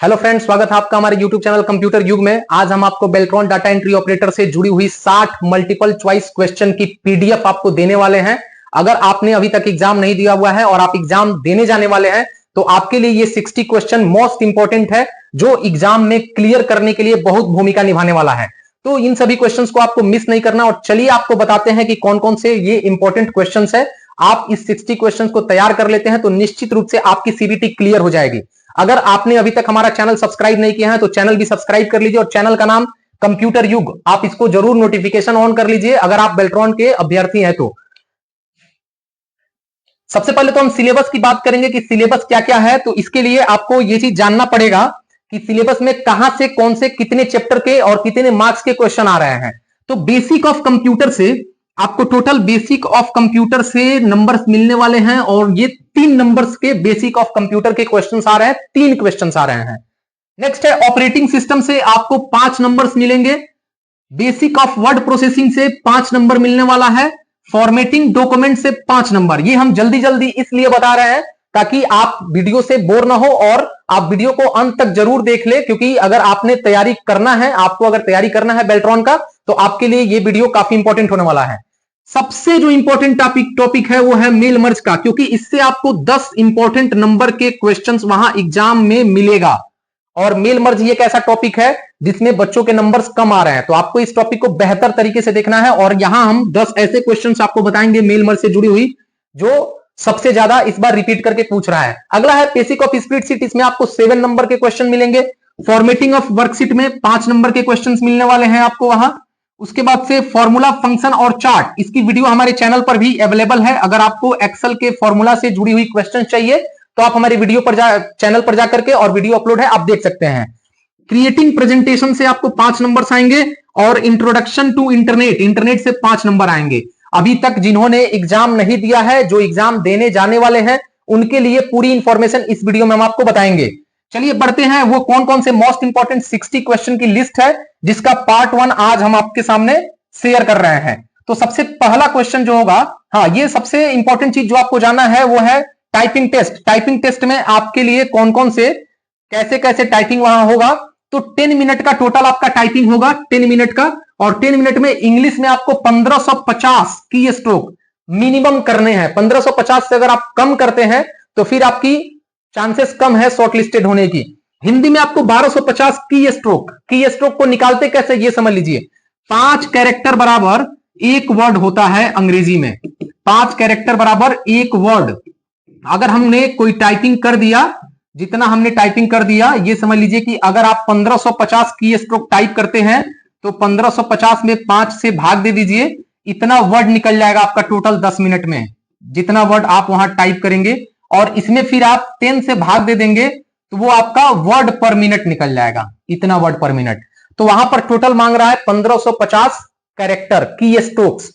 Hello friends, स्वागत है आपका हमारे यूट्यूब चैनल कंप्यूटर युग में। आज हम आपको बेल्ट्रॉन डाटा एंट्री ऑपरेटर से जुड़ी हुई 60 मल्टीपल चॉइस क्वेश्चन की पीडीएफ आपको देने वाले हैं। अगर आपने अभी तक एग्जाम नहीं दिया हुआ है और आप एग्जाम देने जाने वाले हैं तो आपके लिए ये 60 क्वेश्चन मोस्ट इंपॉर्टेंट है, जो एग्जाम में क्लियर करने के लिए बहुत भूमिका निभाने वाला है। तो इन सभी क्वेश्चंस को आपको मिस नहीं करना। और चलिए आपको बताते हैं कि कौन कौन से ये इंपॉर्टेंट क्वेश्चंस है। आप इस 60 क्वेश्चंस को तैयार कर लेते हैं तो निश्चित रूप से आपकी सीबीटी क्लियर हो जाएगी। अगर आपने अभी तक हमारा चैनल सब्सक्राइब नहीं किया है तो चैनल भी सब्सक्राइब कर लीजिए और चैनल का नाम कंप्यूटर युग, आप इसको जरूर नोटिफिकेशन ऑन कर लीजिए अगर आप बेल्ट्रॉन के अभ्यर्थी हैं तो। सबसे पहले तो हम सिलेबस की बात करेंगे कि सिलेबस क्या क्या है। तो इसके लिए आपको यह चीज जानना पड़ेगा कि सिलेबस में कहां से कौन से कितने चैप्टर के और कितने मार्क्स के क्वेश्चन आ रहे हैं। तो बेसिक ऑफ कंप्यूटर से आपको टोटल बेसिक ऑफ कंप्यूटर से नंबर्स मिलने वाले हैं और ये 3 नंबर्स के बेसिक ऑफ कंप्यूटर के क्वेश्चंस आ रहे हैं, 3 क्वेश्चंस आ रहे हैं। नेक्स्ट है ऑपरेटिंग सिस्टम से आपको 5 नंबर्स मिलेंगे। बेसिक ऑफ वर्ड प्रोसेसिंग से 5 नंबर मिलने वाला है। फॉर्मेटिंग डॉक्यूमेंट से 5 नंबर। ये हम जल्दी जल्दी इसलिए बता रहे हैं ताकि आप वीडियो से बोर ना हो और आप वीडियो को अंत तक जरूर देख ले, क्योंकि अगर आपने तैयारी करना है, आपको अगर तैयारी करना है बेल्ट्रॉन का, तो आपके लिए ये वीडियो काफी इंपॉर्टेंट होने वाला है। सबसे जो इंपॉर्टेंट टॉपिक है वो है मेल मर्ज का, क्योंकि इससे आपको 10 इंपॉर्टेंट नंबर के क्वेश्चंस वहां एग्जाम में मिलेगा। और मेल मर्ज ये एक ऐसा टॉपिक है जिसमें बच्चों के नंबर्स कम आ रहे हैं, तो आपको इस टॉपिक को बेहतर तरीके से देखना है। और यहां हम 10 ऐसे क्वेश्चंस आपको बताएंगे मेल मर्ज से जुड़ी हुई जो सबसे ज्यादा इस बार रिपीट करके पूछ रहा है। अगला है बेसिक ऑफ स्प्रेडशीट, इसमें आपको 7 नंबर के क्वेश्चन मिलेंगे। फॉर्मेटिंग ऑफ वर्कशीट में 5 नंबर के क्वेश्चन मिलने वाले हैं आपको वहां। उसके बाद से फॉर्मूला, फंक्शन और चार्ट, इसकी वीडियो हमारे चैनल पर भी अवेलेबल है। अगर आपको एक्सेल के फॉर्मूला से जुड़ी हुई क्वेश्चन चाहिए तो आप हमारे वीडियो पर चैनल पर जाकर के, और वीडियो अपलोड है, आप देख सकते हैं। क्रिएटिंग प्रेजेंटेशन से आपको 5 नंबर आएंगे और इंट्रोडक्शन टू इंटरनेट से 5 नंबर आएंगे। अभी तक जिन्होंने एग्जाम नहीं दिया है, जो एग्जाम देने जाने वाले हैं, उनके लिए पूरी इंफॉर्मेशन इस वीडियो में हम आपको बताएंगे। चलिए बढ़ते हैं, वो कौन कौन से मोस्ट इंपॉर्टेंट 60 क्वेश्चन की लिस्ट है जिसका पार्ट 1 आज हम आपके सामने शेयर कर रहे हैं। तो सबसे पहला क्वेश्चन जो होगा, हाँ, ये सबसे इंपॉर्टेंट चीज जो आपको जानना है वो है टाइपिंग टेस्ट। टाइपिंग टेस्ट में आपके लिए कौन कौन से कैसे कैसे टाइपिंग वहां होगा। तो 10 मिनट का टोटल आपका टाइपिंग होगा, 10 मिनट का। और 10 मिनट में इंग्लिश में आपको 1550 की स्ट्रोक मिनिमम करने हैं। 1550 से अगर आप कम करते हैं तो फिर आपकी चांसेस कम है शॉर्टलिस्टेड होने की। हिंदी में आपको 1250 की स्ट्रोक को निकालते कैसे, ये समझ लीजिए। 5 कैरेक्टर बराबर 1 वर्ड होता है अंग्रेजी में। 5 कैरेक्टर बराबर 1 वर्ड। अगर हमने कोई टाइपिंग कर दिया, जितना हमने टाइपिंग कर दिया, ये समझ लीजिए कि अगर आप 1550 की स्ट्रोक टाइप करते हैं तो 1550 में 5 से भाग दे दीजिए, इतना वर्ड निकल जाएगा आपका टोटल 10 मिनट में, जितना वर्ड आप वहां टाइप करेंगे। और इसमें फिर आप 10 से भाग दे देंगे तो वो आपका वर्ड पर मिनट निकल जाएगा, इतना वर्ड पर मिनट। तो वहां पर टोटल मांग रहा है 1550 कैरेक्टर की स्ट्रोक्स।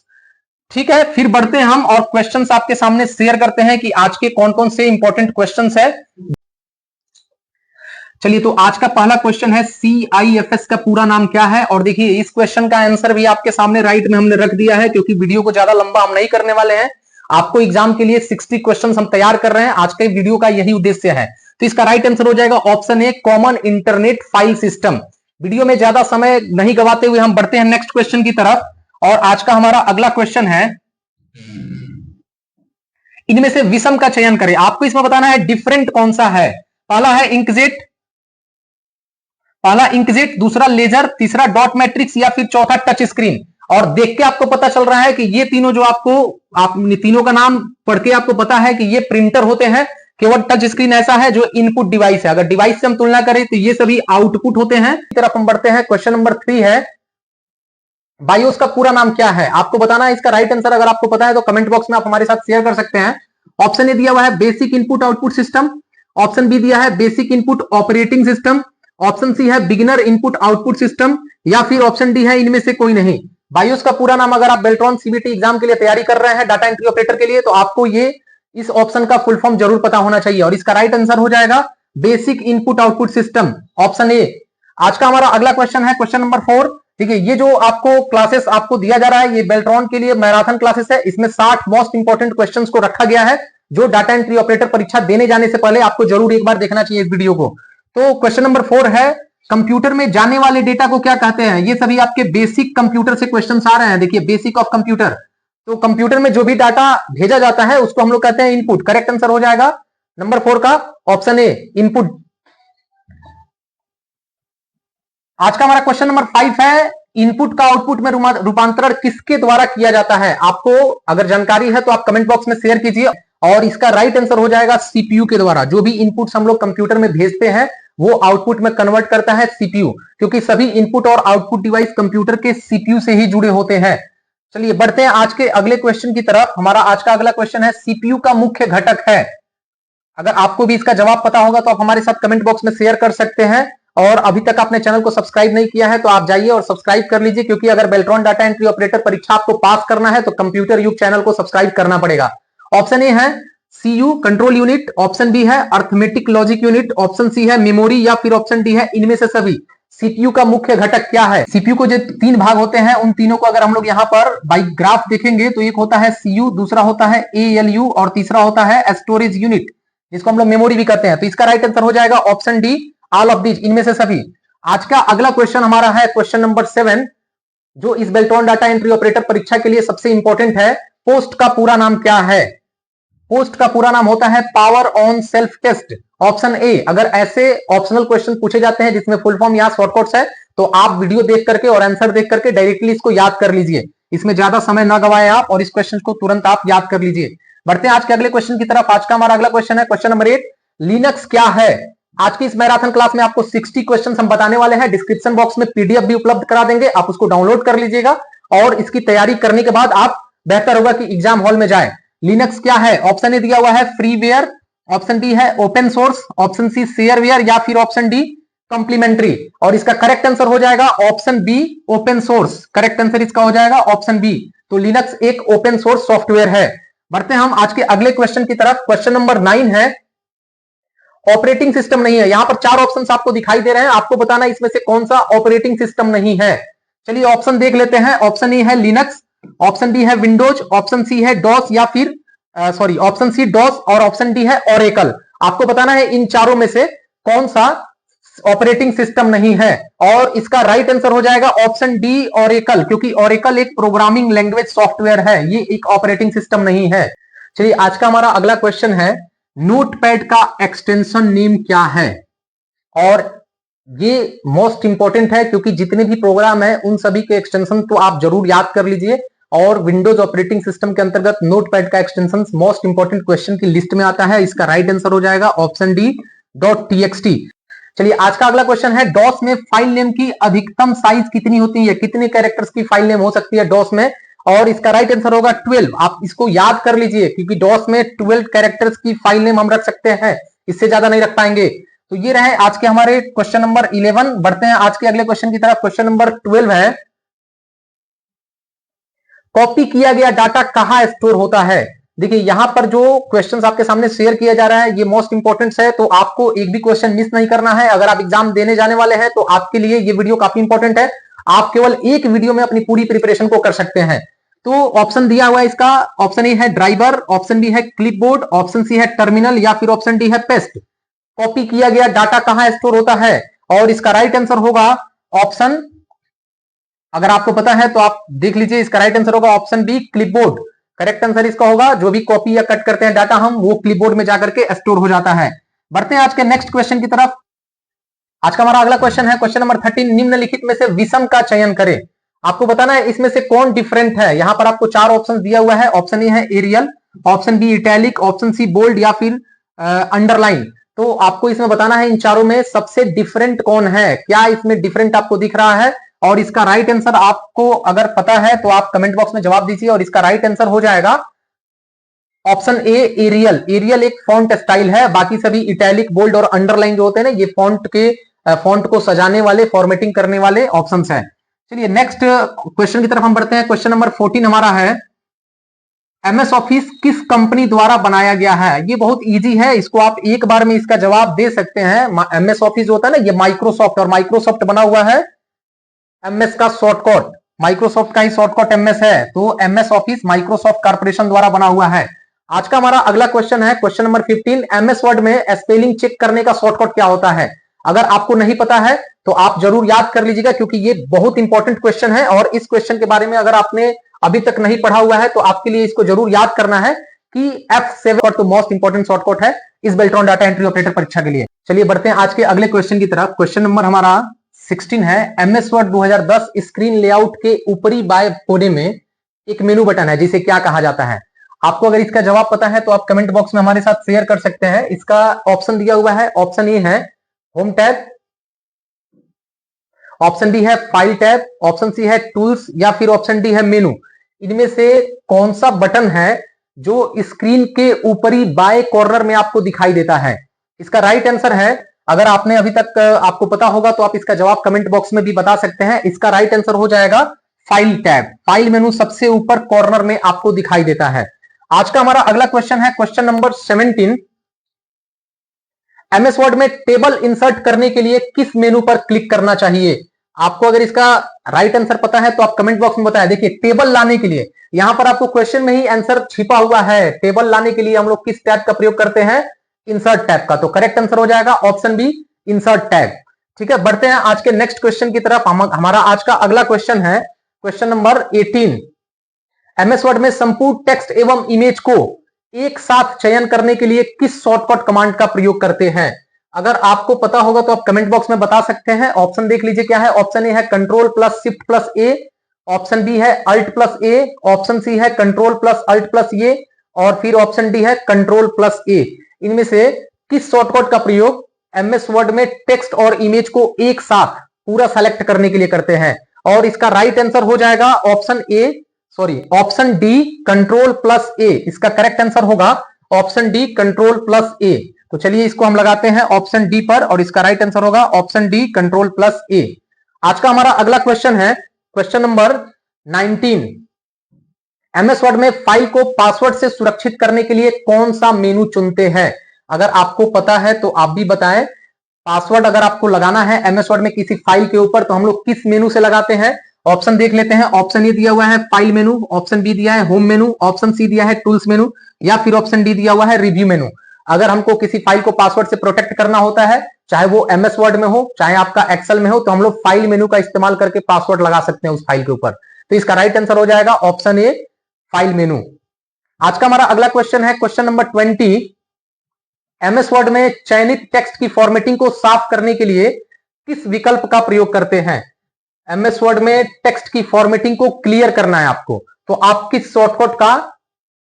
ठीक है, फिर बढ़ते हैं हम और क्वेश्चंस आपके सामने शेयर करते हैं कि आज के कौन कौन से इंपॉर्टेंट क्वेश्चंस है। चलिए, तो आज का पहला क्वेश्चन है CIFS का पूरा नाम क्या है। और देखिए, इस क्वेश्चन का आंसर भी आपके सामने राइट में हमने रख दिया है, क्योंकि वीडियो को ज्यादा लंबा हम नहीं करने वाले हैं। आपको एग्जाम के लिए 60 क्वेश्चन हम तैयार कर रहे हैं, आज के वीडियो का यही उद्देश्य है। तो इसका राइट आंसर हो जाएगा ऑप्शन ए, common internet file system. Video में ज्यादा समय नहीं गवाते हुए हम बढ़ते हैं नेक्स्ट क्वेश्चन की तरफ। और आज का हमारा अगला क्वेश्चन है, इनमें से विषम का चयन करें। आपको इसमें बताना है डिफरेंट कौन सा है। पहला है इंकजेट, दूसरा लेजर, तीसरा डॉट मैट्रिक्स या फिर चौथा टच स्क्रीन। और देख के आपको पता चल रहा है कि ये तीनों जो आप तीनों का नाम पढ़ के आपको पता है कि ये प्रिंटर होते हैं। केवल टच स्क्रीन ऐसा है जो इनपुट डिवाइस है। अगर डिवाइस से हम तुलना करें तो ये सभी आउटपुट होते हैं। इस तरफ हम बढ़ते हैं, क्वेश्चन नंबर 3 है, बायोस का पूरा नाम क्या है। आपको बताना है इसका राइट आंसर। अगर आपको पता है तो कमेंट बॉक्स में आप हमारे साथ शेयर कर सकते हैं। ऑप्शन ए दिया हुआ है basic input output system, option B दिया है basic input operating system, option C है बिगिनर इनपुट आउटपुट सिस्टम, या फिर ऑप्शन डी है इनमें से कोई नहीं। बायोस का पूरा नाम, अगर आप बेल्ट्रॉन सीबीटी एग्जाम के लिए तैयारी कर रहे हैं डाटा एंट्री ऑपरेटर के लिए, तो आपको ये इस ऑप्शन का फुल फॉर्म जरूर पता होना चाहिए। और इसका राइट आंसर हो जाएगा basic input output system, option A. आज का हमारा अगला क्वेश्चन है क्वेश्चन नंबर 4। ठीक है, ये जो आपको क्लासेस आपको दिया जा रहा है, ये बेल्ट्रॉन के लिए मैराथन क्लासेस है। इसमें 60 मोस्ट इंपॉर्टेंट क्वेश्चंस को रखा गया है, जो डाटा एंट्री ऑपरेटर परीक्षा देने जाने से पहले आपको जरूर एक बार देखना चाहिए इस वीडियो को। तो क्वेश्चन नंबर 4 है, कंप्यूटर में जाने वाले डेटा को क्या कहते हैं? ये सभी आपके बेसिक कंप्यूटर से क्वेश्चंस आ रहे हैं। देखिए, बेसिक ऑफ कंप्यूटर। तो कंप्यूटर में जो भी डाटा भेजा जाता है उसको हम लोग कहते हैं इनपुट। करेक्ट आंसर हो जाएगा नंबर 4 का ऑप्शन ए, इनपुट। आज का हमारा क्वेश्चन नंबर 5 है, इनपुट का आउटपुट में रूपांतरण किसके द्वारा किया जाता है? आपको अगर जानकारी है तो आप कमेंट बॉक्स में शेयर कीजिए। और इसका राइट आंसर हो जाएगा सीपीयू के द्वारा। जो भी इनपुट्स हम लोग कंप्यूटर में भेजते हैं वो आउटपुट में कन्वर्ट करता है सीपीयू, क्योंकि सभी इनपुट और आउटपुट डिवाइस कंप्यूटर के सीपीयू से ही जुड़े होते हैं। चलिए बढ़ते हैं आज के अगले क्वेश्चन की तरफ। हमारा आज का अगला क्वेश्चन है, सीपीयू का मुख्य घटक है। अगर आपको भी इसका जवाब पता होगा तो आप हमारे साथ कमेंट बॉक्स में शेयर कर सकते हैं। और अभी तक आपने चैनल को सब्सक्राइब नहीं किया है तो आप जाइए और सब्सक्राइब कर लीजिए, क्योंकि अगर बेल्ट्रॉन डाटा एंट्री ऑपरेटर परीक्षा आपको पास करना है तो कंप्यूटर युग चैनल को सब्सक्राइब करना पड़ेगा। ऑप्शन ए है CU control unit, option B है arithmetic logic unit, option C है मेमोरी, या फिर ऑप्शन डी है इनमें से सभी। सीपीयू का मुख्य घटक क्या है? सीपीयू को जो 3 भाग होते हैं उन तीनों को अगर हम लोग यहाँ पर बाई ग्राफ देखेंगे तो एक होता है सीयू, दूसरा होता है एएलयू और तीसरा होता है स्टोरेज यूनिट, जिसको हम लोग मेमोरी भी कहते हैं। तो इसका राइट आंसर हो जाएगा option D, all of these, इनमें से सभी। आज का अगला क्वेश्चन हमारा है क्वेश्चन नंबर 7, जो इस बेल्ट्रॉन डाटा एंट्री ऑपरेटर परीक्षा के लिए सबसे इंपॉर्टेंट है। पोस्ट का पूरा नाम क्या है? पोस्ट का पूरा नाम होता है power on self test. Option A. अगर ऐसे ऑप्शनल क्वेश्चन पूछे जाते हैं जिसमें फुल फॉर्म या शॉर्टकट्स है तो आप वीडियो देख करके और आंसर देख करके डायरेक्टली इसको याद कर लीजिए। इसमें ज्यादा समय ना गवाएं आप और इस क्वेश्चन को तुरंत आप याद कर लीजिए। बढ़ते हैं आज के अगले क्वेश्चन की तरफ। आज का हमारा अगला क्वेश्चन है क्वेश्चन नंबर 8, लिनक्स क्या है? आज की इस मैराथन क्लास में आपको 60 क्वेश्चन हम बताने वाले हैं। डिस्क्रिप्शन बॉक्स में पीडीएफ भी उपलब्ध करा देंगे, आप उसको डाउनलोड कर लीजिएगा और इसकी तैयारी करने के बाद आप बेहतर होगा कि एग्जाम हॉल में जाए। लिनक्स क्या है? ऑप्शन ए दिया हुआ है फ्रीवेयर, ऑप्शन बी है open source, option C shareware, या फिर ऑप्शन डी कॉम्प्लीमेंट्री। और इसका करेक्ट आंसर हो जाएगा option B, open source. Correct answer इसका हो जाएगा ऑप्शन बी। तो लिनक्स एक ओपन सोर्स सॉफ्टवेयर है। बढ़ते हैं हम आज के अगले क्वेश्चन की तरफ। क्वेश्चन नंबर 9 है, ऑपरेटिंग सिस्टम नहीं है। यहां पर 4 ऑप्शंस आपको दिखाई दे रहे हैं, आपको बताना इसमें से कौन सा ऑपरेटिंग सिस्टम नहीं है। चलिए ऑप्शन देख लेते हैं। ऑप्शन ए है लिनक्स, ऑप्शन बी है विंडोज, ऑप्शन सी है डॉस, या फिर ऑप्शन सी डॉस और ऑप्शन डी है ओरेकल। आपको बताना है इन चारों में से कौन सा ऑपरेटिंग सिस्टम नहीं है। और इसका राइट आंसर हो जाएगा ऑप्शन डी, ओरेकल, क्योंकि ओरेकल एक प्रोग्रामिंग लैंग्वेज सॉफ्टवेयर है, ये एक ऑपरेटिंग सिस्टम नहीं है। चलिए आज का हमारा अगला क्वेश्चन है, नोटपैड का एक्सटेंशन नेम क्या है? और ये मोस्ट इंपॉर्टेंट है क्योंकि जितने भी प्रोग्राम है उन सभी के एक्सटेंशन तो आप जरूर याद कर लीजिए। और विंडोज ऑपरेटिंग सिस्टम के अंतर्गत नोटपैड का एक्सटेंशन मोस्ट इंपॉर्टेंट क्वेश्चन की लिस्ट में आता है। इसका राइट आंसर हो जाएगा ऑप्शन डी, .txt। चलिए आज का अगला क्वेश्चन है, डॉस में फाइल नेम की अधिकतम साइज कितनी होती है? कितने कैरेक्टर्स की फाइल नेम हो सकती है डॉस में? और इसका राइट आंसर होगा 12। आप इसको याद कर लीजिए क्योंकि डॉस में 12 कैरेक्टर्स की फाइल नेम हम रख सकते हैं, इससे ज्यादा नहीं रख पाएंगे। तो ये रहे आज के हमारे क्वेश्चन नंबर 11। बढ़ते हैं आज के अगले क्वेश्चन की तरफ। क्वेश्चन नंबर 12 है, कॉपी किया गया डाटा कहां स्टोर होता है? देखिए यहां पर जो क्वेश्चंस आपके सामने शेयर किया जा रहा है ये मोस्ट इंपॉर्टेंट है, तो आपको एक भी क्वेश्चन मिस नहीं करना है। अगर आप एग्जाम देने जाने वाले हैं तो आपके लिए ये वीडियो काफी इंपॉर्टेंट है। आप केवल एक वीडियो में अपनी पूरी प्रिपरेशन को कर सकते हैं। तो ऑप्शन दिया हुआ है इसका, ऑप्शन ए है ड्राइवर, ऑप्शन बी है क्लिपबोर्ड, ऑप्शन सी है टर्मिनल, या फिर ऑप्शन डी है पेस्ट। कॉपी किया गया डाटा कहां स्टोर होता है? और इसका राइट आंसर होगा ऑप्शन, अगर आपको पता है तो आप देख लीजिए, इसका राइट आंसर होगा option B, clipboard. Correct answer इसका होगा, जो भी कॉपी या कट करते हैं डाटा हम, वो क्लिपबोर्ड में जाकर के स्टोर हो जाता है। बढ़ते हैं आज के नेक्स्ट क्वेश्चन की तरफ। आज का हमारा अगला क्वेश्चन है क्वेश्चन नंबर 13, निम्नलिखित में से विषम का चयन करें। आपको बताना है इसमें से कौन डिफरेंट है। यहां पर आपको 4 ऑप्शन दिया हुआ है। ऑप्शन ए है Arial, option B italic, option C bold, या फिर अंडरलाइन। तो आपको इसमें बताना है इन चारों में सबसे डिफरेंट कौन है, क्या इसमें डिफरेंट आपको दिख रहा है। और इसका राइट आंसर आपको अगर पता है तो आप कमेंट बॉक्स में जवाब दीजिए। और इसका राइट आंसर हो जाएगा ऑप्शन ए, एरियल। एरियल एक फॉन्ट स्टाइल है, बाकी सभी इटैलिक, बोल्ड और अंडरलाइन जो होते हैं ना, ये फॉन्ट को सजाने वाले, फॉर्मेटिंग करने वाले ऑप्शंस हैं। चलिए नेक्स्ट क्वेश्चन की तरफ हम बढ़ते हैं। क्वेश्चन नंबर 14 हमारा है, एमएस ऑफिस किस कंपनी द्वारा बनाया गया है? ये बहुत इजी है, इसको आप एक बार में इसका जवाब दे सकते हैं। एमएस ऑफिस होता है ना, ये माइक्रोसॉफ्ट, और माइक्रोसॉफ्ट बना हुआ है एमएस का शॉर्टकट, माइक्रोसॉफ्ट का ही शॉर्टकट एमएस है। तो एमएस ऑफिस माइक्रोसॉफ्ट कॉर्पोरेशन द्वारा बना हुआ है। आज का हमारा अगला क्वेश्चन है क्वेश्चन नंबर 15, एमएस वर्ड में स्पेलिंग चेक करने का शॉर्टकट क्या होता है? अगर आपको नहीं पता है तो आप जरूर याद कर लीजिएगा, क्योंकि ये बहुत इंपॉर्टेंट क्वेश्चन है और इस क्वेश्चन के बारे में अगर आपने अभी तक नहीं पढ़ा हुआ है तो आपके लिए इसको जरूर याद करना है कि F7 तो मोस्ट इंपॉर्टेंट शॉर्टकट है इस बेल्ट्रॉन डाटा एंट्री ऑपरेटर परीक्षा के लिए। चलिए बढ़ते हैं आज के अगले क्वेश्चन की तरफ। क्वेश्चन नंबर हमारा 16 है। MS वर्ड 2010 स्क्रीन लेआउट के ऊपरी बाएं कोने में एक मेनू बटन है जिसे क्या कहा जाता है? आपको अगर इसका जवाब पता है तो आप कमेंट बॉक्स में हमारे साथ शेयर कर सकते हैं। इसका ऑप्शन दिया हुआ है, ऑप्शन ए है होम टैब, ऑप्शन बी है फाइल टैब, ऑप्शन सी है टूल्स या फिर ऑप्शन डी है मेनू। इनमें से कौन सा बटन है जो स्क्रीन के ऊपरी बाएं कॉर्नर में आपको दिखाई देता है? इसका राइट आंसर है, अगर आपने अभी तक आपको पता होगा तो आप इसका जवाब कमेंट बॉक्स में भी बता सकते हैं। इसका राइट आंसर हो जाएगा फाइल टैब। फाइल मेनू सबसे ऊपर कॉर्नर में आपको दिखाई देता है। आज का हमारा अगला क्वेश्चन है क्वेश्चन नंबर 17। MS वर्ड में टेबल इंसर्ट करने के लिए किस मेनू पर क्लिक करना चाहिए? आपको अगर इसका राइट आंसर पता है तो आप कमेंट बॉक्स में बताएं। देखिए, टेबल लाने के लिए यहां पर आपको क्वेश्चन में ही आंसर छिपा हुआ है। टेबल लाने के लिए हम लोग किस टैब का प्रयोग करते हैं? इंसर्ट टैब का। तो करेक्ट आंसर हो जाएगा ऑप्शन बी, इंसर्ट टैब। ठीक है, बढ़ते हैं आज के नेक्स्ट क्वेश्चन की तरफ। हमारा आज का अगला क्वेश्चन है क्वेश्चन नंबर 18। MS वर्ड में संपूर्ण टेक्स्ट एवं इमेज को एक साथ चयन करने के लिए किस शॉर्टकट कमांड का प्रयोग करते हैं? अगर आपको पता होगा तो आप कमेंट बॉक्स में बता सकते हैं। ऑप्शन देख लीजिए क्या है। ऑप्शन ए है कंट्रोल प्लस शिफ्ट प्लस ए, ऑप्शन बी है अल्ट प्लस ए, ऑप्शन सी है कंट्रोल प्लस अल्ट प्लस ए और फिर ऑप्शन डी है कंट्रोल प्लस ए। इनमें से किस शॉर्टकट का प्रयोग MS वर्ड में टेक्स्ट और इमेज को एक साथ पूरा सेलेक्ट करने के लिए करते हैं? और इसका राइट आंसर हो जाएगा ऑप्शन डी कंट्रोल प्लस ए। इसका करेक्ट आंसर होगा ऑप्शन डी कंट्रोल प्लस ए। तो चलिए इसको हम लगाते हैं ऑप्शन डी पर और इसका राइट आंसर होगा ऑप्शन डी कंट्रोल प्लस ए। आज का हमारा अगला क्वेश्चन है क्वेश्चन नंबर 19। MS वर्ड में फाइल को पासवर्ड से सुरक्षित करने के लिए कौन सा मेनू चुनते हैं? अगर आपको पता है तो आप भी बताएं। पासवर्ड अगर आपको लगाना है MS वर्ड में किसी फाइल के ऊपर तो हम लोग किस मेनू से लगाते हैं? ऑप्शन देख लेते हैं। ऑप्शन ए दिया हुआ है फाइल मेनू, ऑप्शन बी दिया है होम मेनू, ऑप्शन सी दिया है टूल्स मेनू या फिर ऑप्शन डी दिया हुआ है रिव्यू मेनू। अगर हमको किसी फाइल को पासवर्ड से प्रोटेक्ट करना होता है, चाहे वो MS वर्ड में हो चाहे आपका एक्सेल में हो, तो हम लोग फाइल मेनू का इस्तेमाल करके पासवर्ड लगा सकते हैं उस फाइल के ऊपर। तो इसका राइट आंसर हो जाएगा ऑप्शन ए फाइल मेनू। आज का हमारा अगला क्वेश्चन है क्वेश्चन नंबर 20। MS वर्ड में चयनित टेक्स्ट की फॉर्मेटिंग को साफ करने के लिए किस विकल्प का प्रयोग करते हैं? MS वर्ड में टेक्स्ट की फॉर्मेटिंग को क्लियर करना है आपको, तो आप किस शॉर्टकट का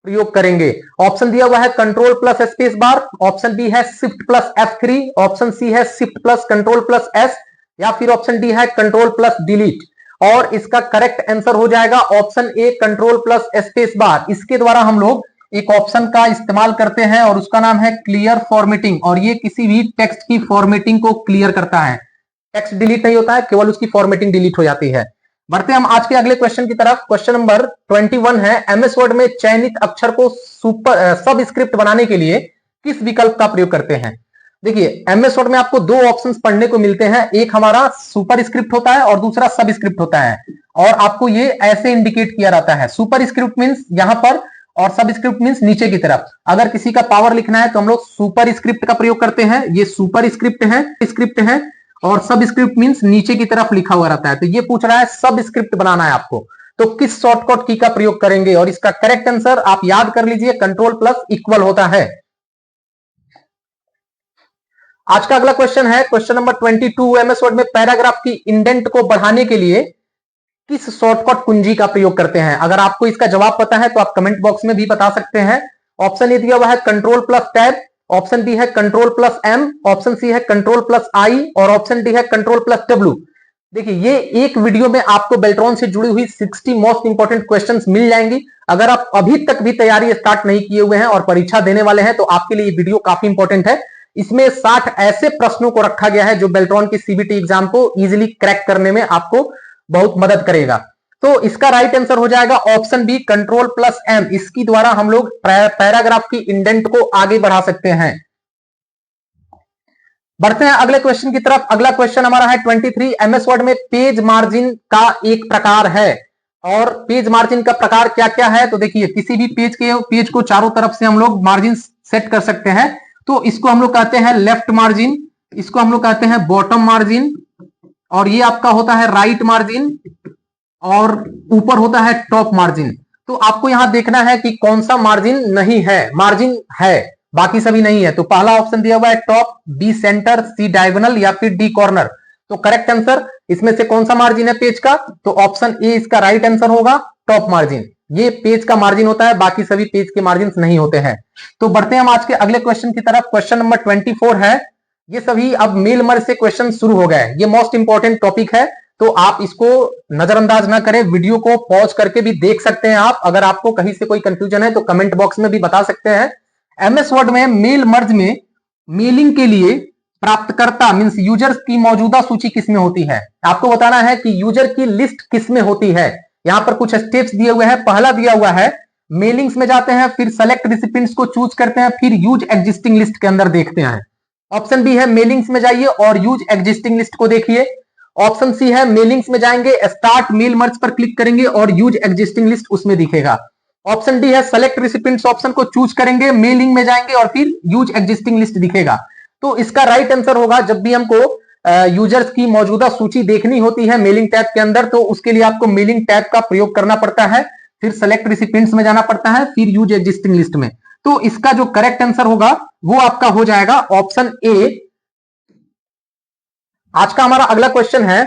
प्रयोग करेंगे? ऑप्शन दिया हुआ है control plus space bar, option B है shift plus F3, option C है shift plus control plus S या फिर ऑप्शन डी है कंट्रोल प्लस डिलीट। और इसका करेक्ट आंसर हो जाएगा option A control plus space bar. इसके द्वारा हम लोग एक ऑप्शन का इस्तेमाल करते हैं और उसका नाम है क्लियर फॉर्मेटिंग, और ये किसी भी टेक्स्ट की फॉर्मेटिंग को क्लियर करता है। टेक्स्ट डिलीट नहीं होता है, केवल उसकी फॉर्मेटिंग डिलीट हो जाती है। बढ़ते हम आज के अगले क्वेश्चन की तरफ। क्वेश्चन नंबर 21 है MS वर्ड में चयनित अक्षर को सब स्क्रिप्ट बनाने के लिए किस विकल्प का प्रयोग करते हैं? देखिए, MS वर्ड में आपको दो ऑप्शंस पढ़ने को मिलते हैं। एक हमारा सुपर स्क्रिप्ट होता है और दूसरा सब स्क्रिप्ट होता है, और आपको ये ऐसे इंडिकेट किया जाता है। सुपर स्क्रिप्ट मींस यहां पर और सब स्क्रिप्ट मींस नीचे की तरफ। अगर किसी का पावर लिखना है तो हम लोग सुपर स्क्रिप्ट का प्रयोग करते हैं। ये सुपर स्क्रिप्ट है और सब स्क्रिप्ट मींस नीचे की तरफ लिखा हुआ रहता है। तो ये पूछ रहा है सब स्क्रिप्ट बनाना है आपको, तो किस शॉर्टकट की का प्रयोग करेंगे? और इसका करेक्ट आंसर आप याद कर लीजिए, कंट्रोल प्लस इक्वल होता है। आज का अगला क्वेश्चन है क्वेश्चन नंबर 22। MS वर्ड में पैराग्राफ की इंडेंट को बढ़ाने के लिए किस शॉर्टकट कुंजी का प्रयोग करते हैं? अगर आपको इसका जवाब पता है तो आप कमेंट बॉक्स में भी बता सकते हैं। ऑप्शन ए दिया हुआ है control plus tab, option B है control plus M, option C है कंट्रोल प्लस I और ऑप्शन डी है कंट्रोल प्लस W। देखिए, ये एक वीडियो में आपको बेल्ट्रॉन से जुड़ी हुई 60 मोस्ट इंपॉर्टेंट क्वेश्चंस मिल जाएंगी। अगर आप अभी तक भी तैयारी स्टार्ट नहीं किए हुए हैं और परीक्षा देने वाले हैं तो आपके लिए ये वीडियो काफी इंपॉर्टेंट है। इसमें 60 ऐसे प्रश्नों को रखा गया है जो बेल्ट्रॉन की CBT एग्जाम को इजिली क्रैक करने में आपको बहुत मदद करेगा। तो इसका राइट आंसर हो जाएगा option B control plus M। इसकी द्वारा हम लोग पैराग्राफ की इंडेंट को आगे बढ़ा सकते हैं। बढ़ते हैं अगले क्वेश्चन की तरफ। अगला क्वेश्चन हमारा है 23। MS वर्ड में पेज मार्जिन का एक प्रकार है, और पेज मार्जिन का प्रकार क्या क्या है? तो देखिए, किसी भी पेज को चारों तरफ से हम लोग मार्जिन सेट कर सकते हैं। तो इसको हम लोग कहते हैं लेफ्ट मार्जिन, इसको हम लोग कहते हैं बॉटम मार्जिन, और ये आपका होता है राइट मार्जिन, और ऊपर होता है टॉप मार्जिन। तो आपको यहां देखना है कि कौन सा मार्जिन नहीं है। मार्जिन है, बाकी सभी नहीं है। तो पहला ऑप्शन दिया हुआ है top, B center, C diagonal या फिर डी कॉर्नर। तो करेक्ट आंसर इसमें से कौन सा मार्जिन है पेज का? तो ऑप्शन ए इसका राइट आंसर होगा, टॉप मार्जिन। ये पेज का मार्जिन होता है, बाकी सभी पेज के मार्जिन नहीं होते हैं। तो बढ़ते हैं हम आज के अगले क्वेश्चन की तरफ। क्वेश्चन नंबर 24 है। ये सभी अब मेल मर्ज से क्वेश्चन शुरू हो गए। ये मोस्ट इंपॉर्टेंट टॉपिक है, तो आप इसको नजरअंदाज ना करें, वीडियो को पॉज करके भी देख सकते हैं आप। अगर आपको कहीं से कोई कंफ्यूजन है तो कमेंट बॉक्स में भी बता सकते हैं। एमएस वर्ड में मेल मर्ज में मेलिंग के लिए प्राप्तकर्ता मींस यूजर्स की मौजूदा सूची किसमें होती है? आपको बताना है कि यूजर की लिस्ट किसमें होती है। यहां पर कुछ स्टेप्स दिए हुए हैं। पहला दिया हुआ है मेलिंग्स में जाते हैं, फिर सेलेक्ट रिसिपिएंट्स को चूज करते हैं, फिर यूज एग्जिस्टिंग लिस्ट के अंदर देखते हैं। ऑप्शन बी है मेलिंग्स में जाइए और यूज एग्जिस्टिंग लिस्ट को देखिए। ऑप्शन सी है मेलिंग्स में जाएंगे, स्टार्ट मेल मर्ज पर क्लिक करेंगे और यूज एग्जिस्टिंग लिस्ट उसमें दिखेगा। ऑप्शन डी है सेलेक्ट रिसिपिएंट्स ऑप्शन को चूज करेंगे, मेलिंग में जाएंगे और फिर यूज एग्जिस्टिंग लिस्ट दिखेगा। तो इसका राइट आंसर होगा, जब भी हमको यूजर्स की मौजूदा सूची देखनी होती है मेलिंग टैब के अंदर, तो उसके लिए आपको मेलिंग टैब का प्रयोग करना पड़ता है, फिर सेलेक्ट रिसिपिएंट्स में जाना पड़ता है, फिर यूज एग्जिस्टिंग लिस्ट में। तो इसका जो करेक्ट आंसर होगा वो आपका हो जाएगा ऑप्शन ए। आज का हमारा अगला क्वेश्चन है,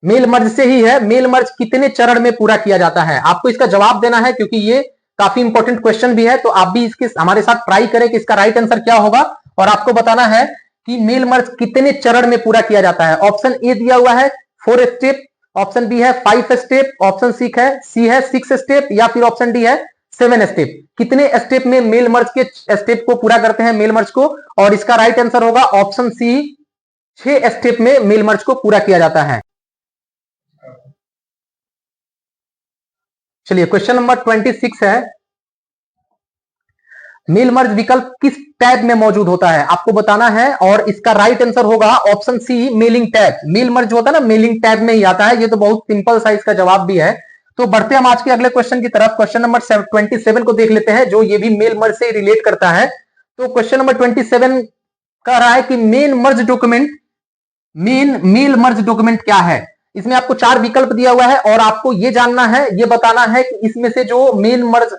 मेल मर्ज से ही है। मेल मर्ज कितने चरण में पूरा किया जाता है? आपको इसका जवाब देना है, क्योंकि ये काफी इंपॉर्टेंट क्वेश्चन भी है। तो आप भी इसके हमारे साथ ट्राई करें कि इसका राइट आंसर क्या होगा, और आपको बताना है कि मेल मर्ज कितने चरण में पूरा किया जाता है। ऑप्शन ए दिया हुआ है 4 स्टेप, ऑप्शन बी है 5 स्टेप, ऑप्शन सी है 6 स्टेप, या फिर ऑप्शन डी है 7 स्टेप। कितने स्टेप में मेल मर्ज के स्टेप को पूरा करते हैं मेल मर्ज को? और इसका राइट आंसर होगा ऑप्शन सी, 6 स्टेप में मेल मर्ज को पूरा किया जाता है। चलिए क्वेश्चन नंबर 26 है, मेल मर्ज विकल्प किस टैब में मौजूद होता है? आपको बताना है, और इसका राइट आंसर होगा option C, mailing tab. Mail merge होता है ना, मेलिंग टैब में ही आता है। ये तो बहुत सिंपल सा इसका जवाब भी है। तो बढ़ते हम आज के अगले क्वेश्चन की तरफ। क्वेश्चन नंबर 27 को देख लेते हैं, जो ये भी मेल मर्ज से रिलेट करता है। तो क्वेश्चन नंबर 27 कह रहा है कि मेल मर्ज डॉक्यूमेंट क्या है? इसमें आपको 4 विकल्प दिया हुआ है, और आपको ये जानना है, ये बताना है कि इसमें से जो मेल मर्ज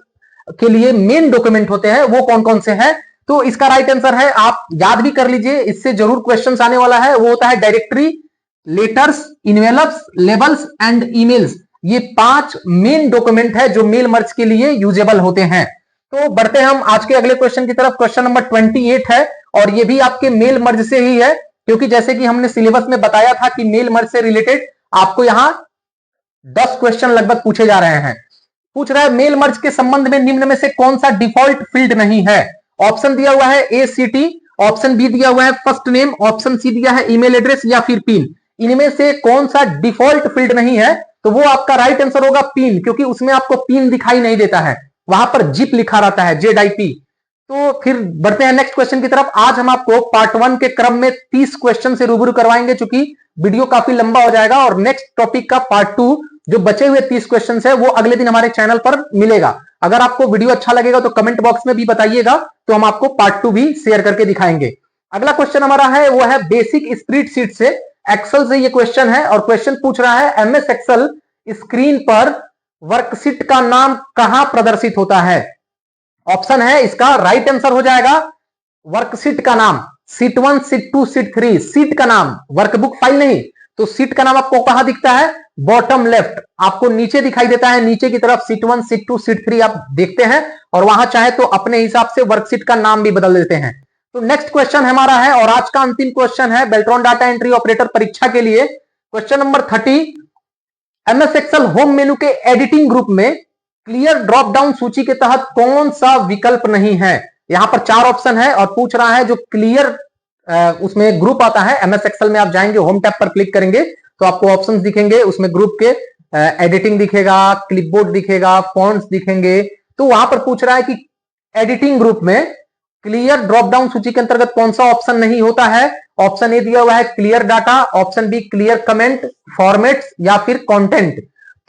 के लिए मेन डॉक्यूमेंट होते हैं वो कौन कौन से हैं। तो इसका राइट आंसर है, आप याद भी कर लीजिए, इससे जरूर क्वेश्चंस आने वाला है। वो होता है directory, letters, envelopes, labels and emails. ये 5 मेन डॉक्यूमेंट है जो मेल मर्ज के लिए यूजेबल होते हैं। तो बढ़ते हम आज के अगले क्वेश्चन की तरफ। क्वेश्चन नंबर 28 है, और ये भी आपके मेल मर्ज से ही है, क्योंकि जैसे कि हमने सिलेबस में बताया था कि मेल मर्ज से रिलेटेड आपको यहां 10 क्वेश्चन लगभग पूछे जा रहे हैं। पूछ रहा है मेल मर्ज के संबंध में निम्न में से कौन सा डिफॉल्ट फील्ड नहीं है? ऑप्शन दिया हुआ है ACT, ऑप्शन बी दिया हुआ है फर्स्ट नेम, ऑप्शन सी दिया है ईमेल एड्रेस या फिर पिन। इनमें से कौन सा डिफॉल्ट फील्ड नहीं है? तो वो आपका राइट आंसर होगा पिन, क्योंकि उसमें आपको पिन दिखाई नहीं देता है, वहां पर जिप लिखा रहता है, ZIP। तो फिर बढ़ते हैं नेक्स्ट क्वेश्चन की तरफ। आज हम आपको पार्ट 1 के क्रम में 30 क्वेश्चन से रूबरू करवाएंगे, चूंकि वीडियो काफी लंबा हो जाएगा, और नेक्स्ट टॉपिक का पार्ट 2 जो बचे हुए 30 क्वेश्चन है वो अगले दिन हमारे चैनल पर मिलेगा। अगर आपको वीडियो अच्छा लगेगा तो कमेंट बॉक्स में भी बताइएगा, तो हम आपको पार्ट 2 भी शेयर करके दिखाएंगे। अगला क्वेश्चन हमारा है वो है बेसिक स्प्रेडशीट से, एक्सेल से ये क्वेश्चन है, और क्वेश्चन पूछ रहा है MS एक्सेल स्क्रीन पर वर्कशीट का नाम कहां प्रदर्शित होता है? ऑप्शन है, इसका राइट आंसर हो जाएगा वर्कशीट का नाम शीट 1, शीट 2, शीट 3। शीट का नाम, वर्कबुक फाइल नहीं। तो शीट का नाम आपको कहां दिखता है? बॉटम लेफ्ट, आपको नीचे दिखाई देता है, नीचे की तरफ शीट 1, शीट 2, शीट 3 आप देखते हैं, और वहां चाहे तो अपने हिसाब से वर्कशीट का नाम भी बदल देते हैं। तो नेक्स्ट क्वेश्चन हमारा है, और आज का अंतिम क्वेश्चन है बेल्ट्रॉन डाटा एंट्री ऑपरेटर परीक्षा के लिए। Question number 30, MS Excel home menu के एडिटिंग ग्रुप में क्लियर ड्रॉप डाउन सूची के तहत कौन सा विकल्प नहीं है? यहां पर 4 ऑप्शन है, और पूछ रहा है जो क्लियर उसमें ग्रुप आता है MS एक्सेल में, आप जाएंगे होम टैब पर क्लिक करेंगे तो आपको ऑप्शंस दिखेंगे, उसमें ग्रुप के एडिटिंग दिखेगा, क्लिपबोर्ड दिखेगा, फॉन्ट्स दिखेंगे। तो वहां पर पूछ रहा है कि एडिटिंग ग्रुप में क्लियर ड्रॉप डाउन सूची के अंतर्गत कौन सा ऑप्शन नहीं होता है? ऑप्शन ए दिया हुआ है clear data, option B clear comment, formats या फिर कंटेंट।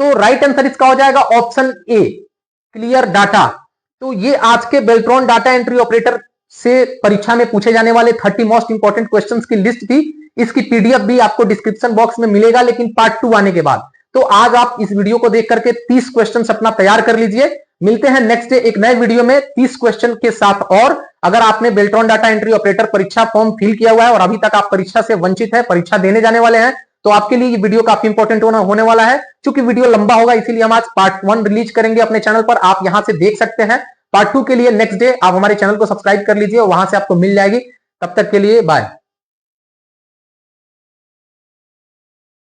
तो राइट आंसर इसका हो जाएगा ऑप्शन ए, क्लियर डाटा। तो ये आज के बेल्ट्रॉन डाटा एंट्री ऑपरेटर से परीक्षा में पूछे जाने वाले 30 मोस्ट इंपॉर्टेंट क्वेश्चंस की लिस्ट थी। इसकी पीडीएफ भी आपको डिस्क्रिप्शन बॉक्स में मिलेगा, लेकिन पार्ट 2 आने के बाद। तो आज आप इस वीडियो को देख करके 30 क्वेश्चन अपना तैयार कर लीजिए। मिलते हैं नेक्स्ट डे एक नए वीडियो में 30 क्वेश्चन के साथ। और अगर आपने बेल्ट्रॉन डाटा एंट्री ऑपरेटर परीक्षा फॉर्म फिल किया हुआ है और अभी तक आप परीक्षा से वंचित है, परीक्षा देने जाने वाले हैं, तो आपके लिए ये वीडियो काफी इंपॉर्टेंट होने वाला है। क्योंकि वीडियो लंबा होगा, इसीलिए हम आज पार्ट 1 रिलीज करेंगे अपने चैनल पर, आप यहां से देख सकते हैं। पार्ट 2 के लिए नेक्स्ट डे आप हमारे चैनल को सब्सक्राइब कर लीजिए और वहां से आपको मिल जाएगी। तब तक के लिए बाय।